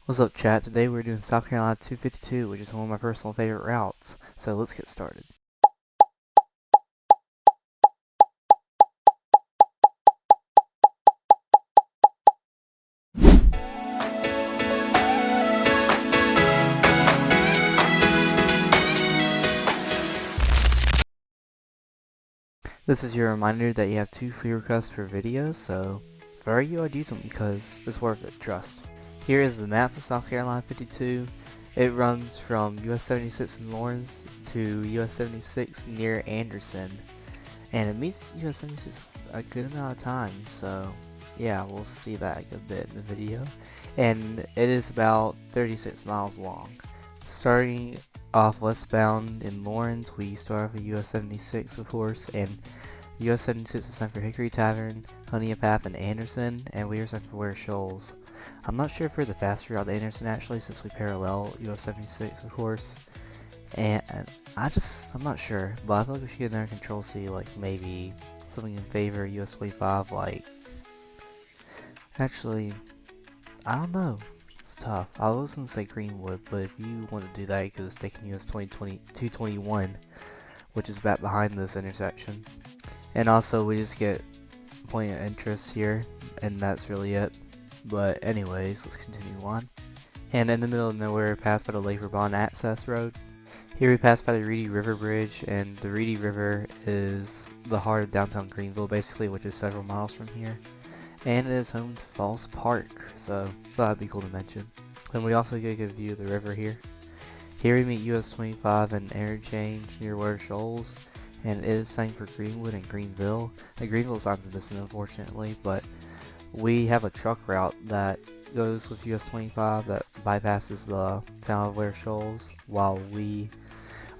What's up, chat? Today we're doing South Carolina 252, which is one of my personal favorite routes. So let's get started. This is your reminder that you have 2 free requests per video, so if I were you, I'd use them because it's worth it, trust. Here is the map of South Carolina 52. It runs from US-76 in Lawrence to US-76 near Anderson, and it meets US-76 a good amount of times, so yeah, we'll see that a good bit in the video. And it is about 36 miles long. Starting off westbound in Lawrence, we start off with US-76, of course, and US-76 is signed for Hickory Tavern, Honey Path, and Anderson, and we are signed for Ware Shoals. I'm not sure if we're the faster route to Anderson actually, since we parallel US-76, of course, and I'm not sure, but I feel like we should get another Control C, like maybe something in favor of US-25, like, actually, I don't know. It's tough. I was gonna say Greenwood, but if you want to do that, because it's taking US 221, which is back behind this intersection. And also, we just get point of interest here, and that's really it. But anyways, let's continue on. And in the middle of nowhere, pass by the Lake Bond Access Road. Here we pass by the Reedy River Bridge, and the Reedy River is the heart of downtown Greenville, basically, which is several miles from here. And it is home to Falls Park, so that'd be cool to mention. And we also get a good view of the river here. Here we meet US-25 and interchange near Ware Shoals, and it is signed for Greenwood and Greenville. The Greenville sign's missing, unfortunately, but we have a truck route that goes with US-25 that bypasses the town of Ware Shoals, while we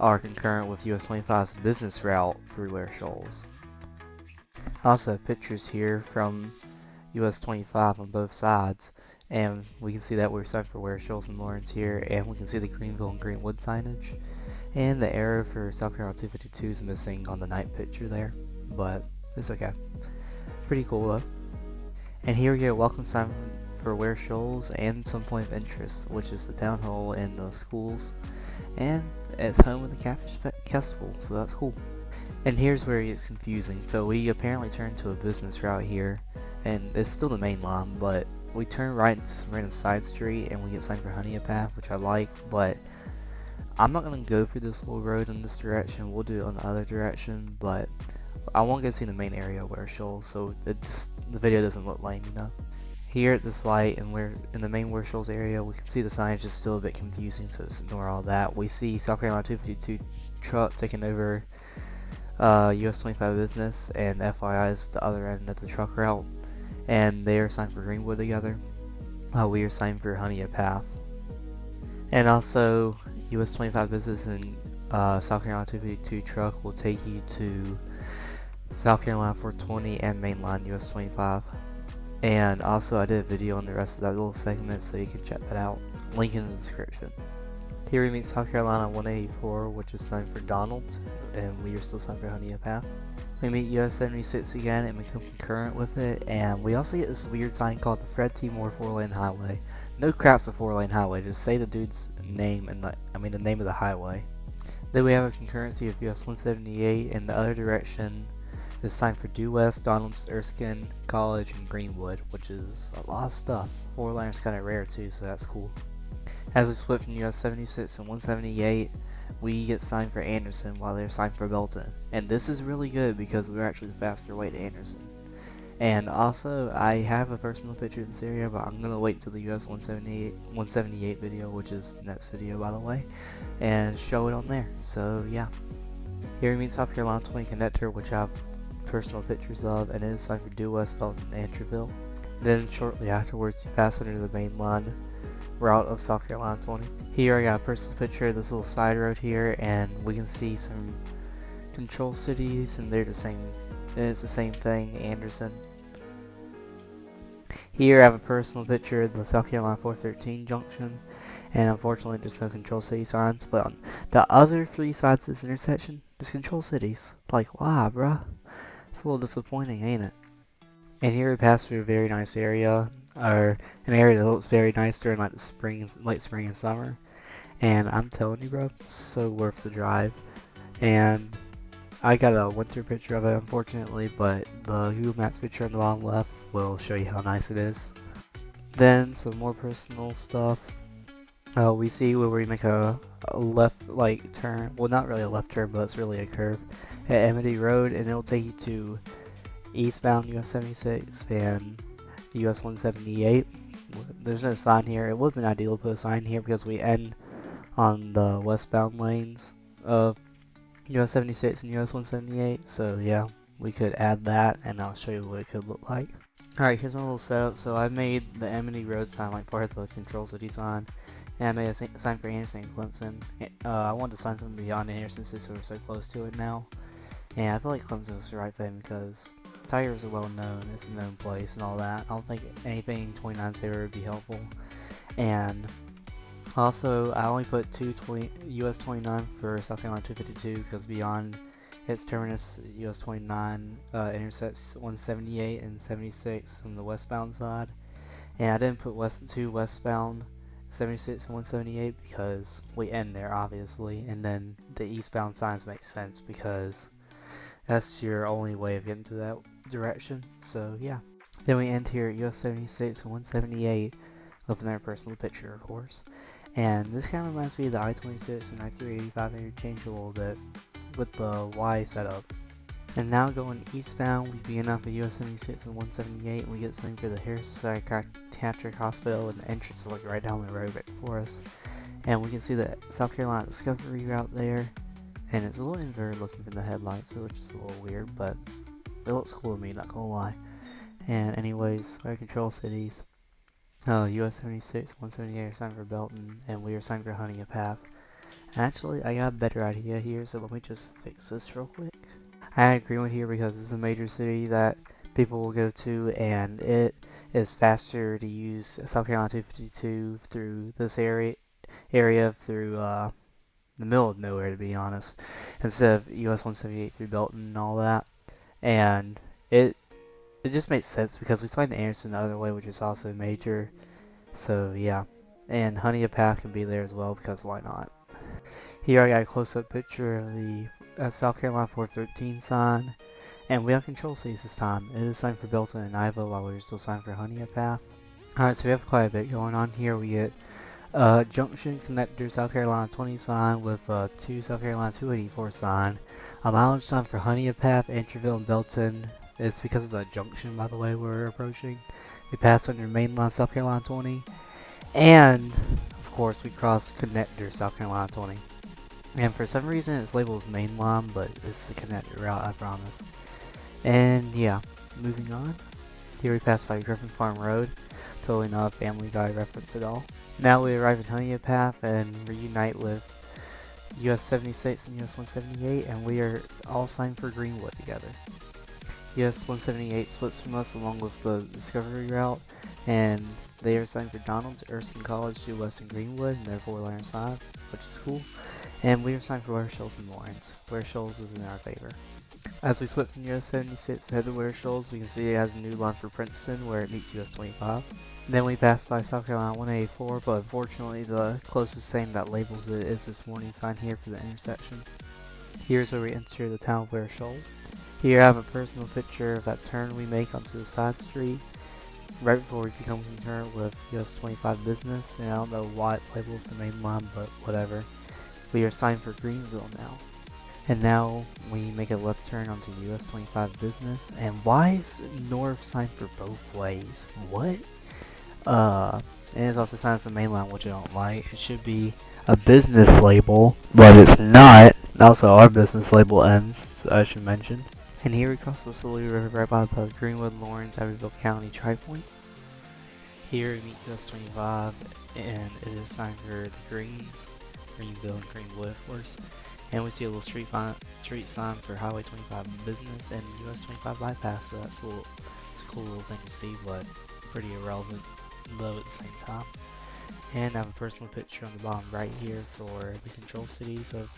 are concurrent with US-25's business route through Ware Shoals. I also have pictures here from US-25 on both sides, and we can see that we're signed for Ware Shoals and Lawrence here, and we can see the Greenville and Greenwood signage. And the arrow for South Carolina 252 is missing on the night picture there, but it's okay. Pretty cool though. And here we get a welcome sign for Ware Shoals and some point of interest, which is the town hall and the schools, and it's home of the Catfish Festival, so that's cool. And here's where it gets confusing. So we apparently turned to a business route here, and it's still the main line, but we turn right into some random side street and we get signed for Honey Path, which I like, but I'm not going to go through this little road in this direction. We'll do it on the other direction, but I won't get to see the main area of Ware Shoals, so the video doesn't look lame, you know. Here at this light, and we're in the main Ware Shoals area, we can see the signage is still a bit confusing, so just ignore all that. We see South Carolina 252 truck taking over US-25 business, and FYI is the other end of the truck route, and they are signed for Greenwood together. We are signed for Honey Path. And also, US-25 business and South Carolina 252 truck will take you to South Carolina 420 and mainline US-25. And also, I did a video on the rest of that little segment, so you can check that out. Link in the description. Here we meet South Carolina 184, which is signed for Donald, and we are still signed for Honey Path. We meet US-76 again and become concurrent with it, and we also get this weird sign called the Fred T. Moore 4-lane highway. No crap's a 4-lane highway, just say the dude's name and the name of the highway. Then we have a concurrency of US-178, and the other direction is signed for Due West, Donalds, Erskine, College, and Greenwood, which is a lot of stuff. 4-lane is kind of rare too, so that's cool. As we split from US-76 and 178, we get signed for Anderson while they're signed for Belton. And this is really good because we're actually the faster way to Anderson. And also, I have a personal picture of this area, but I'm going to wait until the US-178 video, which is the next video by the way, and show it on there. So yeah. Here we meet South Carolina 20 Connector, which I have personal pictures of, and it is signed for Due West, Belton, and Antroville. Then shortly afterwards, you pass under the main line route of South Carolina 20. Here I got a personal picture of this little side road here, and we can see some control cities, and they're the same. And it's the same thing, Anderson. Here I have a personal picture of the South Carolina 413 junction, and unfortunately there's no control city signs, but on the other 3 sides of this intersection, there's control cities. Like, why, bruh? It's a little disappointing, ain't it? And here we pass through a very nice area. or an area that looks very nice during like the spring, late spring and summer. And I'm telling you, bro, so worth the drive. And I got a winter picture of it, unfortunately, but the Google Maps picture on the bottom left will show you how nice it is. Then some more personal stuff. We see where we make a left like turn. Well, not really a left turn, but it's really a curve at Amity Road, and it'll take you to eastbound US-76 and US-178. There's no sign here. It would have been ideal to put a sign here because we end on the westbound lanes of US-76 and US-178. So yeah, we could add that, and I'll show you what it could look like. Alright, here's my little setup. So I made the Amity Road sign like part of the Control City sign. And I made a sign for Anderson and Clemson. I wanted to sign something beyond Anderson since we're so close to it now. And I feel like Clemson was the right thing because Tigers are well known, it's a known place and all that. I don't think anything 29's favor would be helpful. And also, I only put US-29 for South Carolina 252 because beyond its terminus, US-29 intersects 178 and 76 on the westbound side. And I didn't put two westbound 76 and 178 because we end there, obviously. And then the eastbound signs make sense because that's your only way of getting to that direction. So, yeah. Then we end here at US-76 and 178 with another personal picture, of course. And this kind of reminds me of the I-26 and I-385 interchange a little bit with the Y setup. And now going eastbound, we begin off of US-76 and 178, and we get something for the Harris Psychiatric Hospital, and the entrance is like right down the road right before us. And we can see the South Carolina Discovery route there, and it's a little inverted looking from the headlights, which is a little weird, but it looks cool to me, not gonna lie. And anyways, our control cities, US-76, 178 are signed for Belton, and we are signed for Honey Path. Actually, I got a better idea here, so let me just fix this real quick. I added Greenwood here because it's a major city that people will go to, and it is faster to use South Carolina 252 through this area through the middle of nowhere, to be honest, instead of US-178 through Belton and all that. And it just makes sense because we signed Anderson the other way, which is also major. So yeah, and Honey Path can be there as well because why not? Here I got a close-up picture of the South Carolina 413 sign, and we have control cities this time. It is signed for Belton and Iva while we're still signed for Honey Path. Alright, so we have quite a bit going on here. We get Junction Connector South Carolina 20 sign with 2 South Carolina 284 sign. A mileage sign for Honey Path, Interville, and Belton. It's because of the junction, by the way, we're approaching. We passed under mainline South Carolina 20. And, of course, we crossed Connector South Carolina 20. And for some reason it's labeled as mainline, but it's the connector route, I promise. And yeah, moving on. Here we pass by Griffin Farm Road. Totally not a Family Guy reference at all. Now we arrive in Honey Path and reunite with US-76 and US-178, and we are all signed for Greenwood together. US-178 splits from us along with the Discovery route, and they are signed for Donalds, Erskine College, due west, and Greenwood, and therefore Lawrence side, which is cool. And we are signed for Ware Shoals and Lawrence. Ware Shoals is in our favor. As we split from US-76 to head to Ware Shoals, we can see it has a new line for Princeton where it meets US-25. Then we pass by South Carolina 184, but unfortunately the closest thing that labels it is this warning sign here for the intersection. Here's where we enter the town of Ware Shoals. Here I have a personal picture of that turn we make onto the side street right before we become concurrent with US-25 business, and I don't know why it's labeled as the main line, but whatever. We are signed for Greenville now. And now we make a left turn onto US-25 business. And why is north signed for both ways? What? And it's also signed as the main line, which I don't like. It should be a business label, but it's not. Also, our business label ends, so I should mention. And here we cross the Saluda River right by the Greenwood, Lawrence, Abbeville County Tri-Point. Here we meet US-25, and it is signed for the Greens. Greenville and Greenwood, of course. And we see a little street sign for Highway 25 business and US-25 bypass, so it's a cool little thing to see, but pretty irrelevant though at the same time. And I have a personal picture on the bottom right here for the control cities of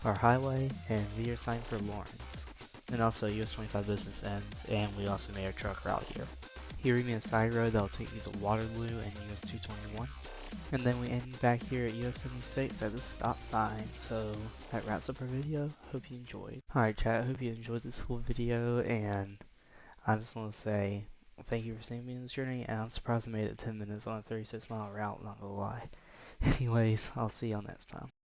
our highway, and we are signed for Lawrence. And also US-25 business ends, and we also made our truck route here. Here we meet a side road that'll take you to Waterloo and US-221. And then we end back here at US-76 at the stop sign. So that wraps up our video. Hope you enjoyed. Alright chat, hope you enjoyed this cool video, and I just want to say thank you for seeing me in this journey, and I'm surprised I made it 10 minutes on a 36-mile route, not gonna lie. Anyways, I'll see y'all next time.